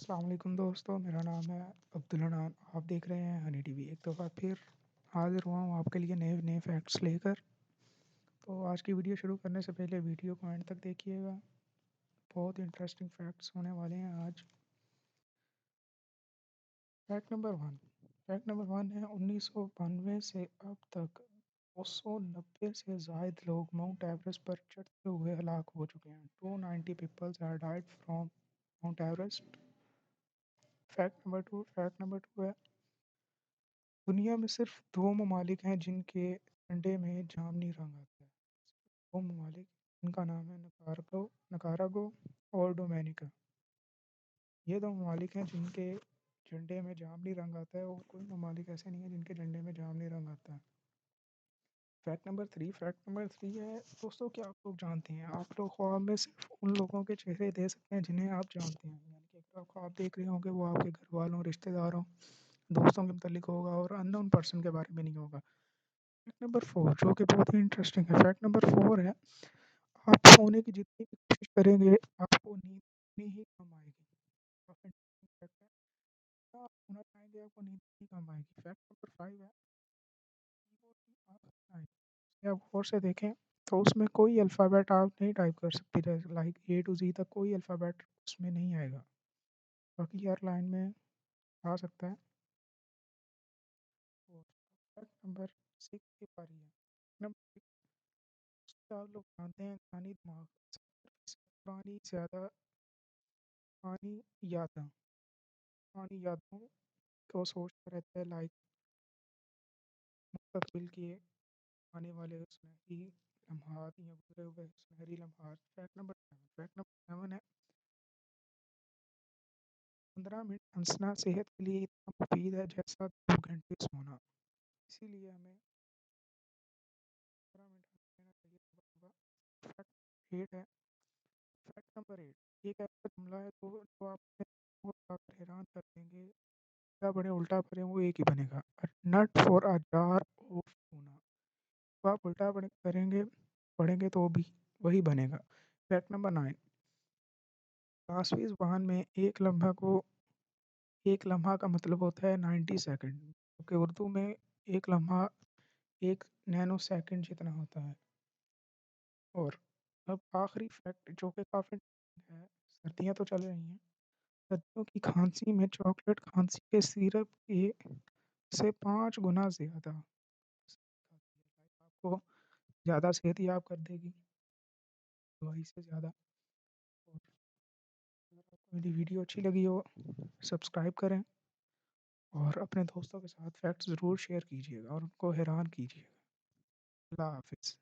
अस्सलाम वालेकुम दोस्तों, मेरा नाम है अब्दुल हनान। आप देख रहे हैं हनी टीवी। एक दफ़ा फिर हाज़िर हुआ हूँ आपके लिए नए नए फैक्ट्स लेकर। तो आज की वीडियो शुरू करने से पहले वीडियो को एंड तक देखिएगा। बहुत इंटरेस्टिंग फैक्ट्स होने वाले हैं आज। फैक्ट नंबर वन है 1992 से अब तक 290 से ज़ायद लोग माउंट एवरेस्ट पर चढ़ते हुए हलाक हो चुके हैं। 290 peoples are died from Mount Everest. Fact number two है दुनिया में सिर्फ दो ममालिक हैं जिनके झंडे में जामनी रंग आता है। दो ममालिक, इनका नाम है नकारागो और डोमिनिका। ये दो ममालिक हैं जिनके झंडे में जामनी रंग आता है, और कोई ममालिक ऐसे नहीं है जिनके झंडे में जामनी रंग आता है। फैक्ट नंबर थ्री है दोस्तों, क्या आप लोग जानते हैं, आप लोग ख्वाब में सिर्फ उन लोगों के चेहरे दे सकते हैं जिन्हें आप जानते हैं। यानी कि अगर आप ख्वाब देख रहे होंगे वो आपके घर वालों, रिश्तेदारों, दोस्तों के मतलब होगा और अननोन पर्सन के बारे में नहीं होगा। फैक्ट नंबर फोर, जो कि बहुत ही इंटरेस्टिंग है। फैक्ट नंबर फोर है आप सोने की जितनी भी कोशिश करेंगे आपको नींद उतनी ही कम आएगी। काफी इंटरेस्टिंग फैक्ट है। जितना आप सोना चाहेंगे आपको नींद उतनी कम आएगी। फैक्ट नंबर फाइव है कीबोर्ड की आखिरी लाइन, इसे आप गौर से देखें तो उसमें कोई अल्फ़ाबेट आप नहीं टाइप कर सकते, जैसे लाइक ए टू जी तक कोई अल्फ़ाबेट उसमें नहीं आएगा। बाकी हर लाइन में आ सकता है। और फैक्ट नंबर सिक्स की पारी है। नंबर सिक्स, आप लोग जानते हैं इंसानी दिमाग पुरानी ज़्यादा पुरानी यादें पुरानी यादों को सोचता रहता है, लाइक मुस्तकबिल के आने वाले सुनहरी लम्हात या गुजरे हुए सुनहरी लम्हात। फैक्ट नंबर सेवन है 15 मिनट हंसना सेहत के लिए इतना मुफीद है जैसा 2 घंटे सोना। इसीलिए हमें 15 मिनट हंस लेना चाहिए सुबह सुबह। फैक्ट एट है फैक्ट नंबर 8, एक ऐसा जुमला है जो आप को उठाकर हैरान कर देंगे। क्या पढ़े उल्टा पढ़े वो एक ही बनेगा, nut for a jar of tuna. तो आप उल्टा करेंगे पढ़ेंगे तो भी वही बनेगा। फैक्ट नंबर 9, 5वीं ज़ुबान में एक लम्हा का मतलब होता है 90 सेकंड, क्योंकि उर्दू में एक लम्हा 1 नैनो सेकंड जितना होता है। और अब आखिरी फैक्ट जो कि काफ़ी है, सर्दियाँ तो चल रही हैं, सर्दियों की खांसी में चॉकलेट खांसी के सिरप के से 5 गुना ज़्यादा आपको ज़्यादा सेहतयाब कर देगी दवाई से ज़्यादा। और अगर आपको मेरी वीडियो अच्छी लगी हो सब्सक्राइब करें और अपने दोस्तों के साथ फैक्ट्स ज़रूर शेयर कीजिएगा और उनको हैरान कीजिएगा। अल्लाह हाफ़िज़।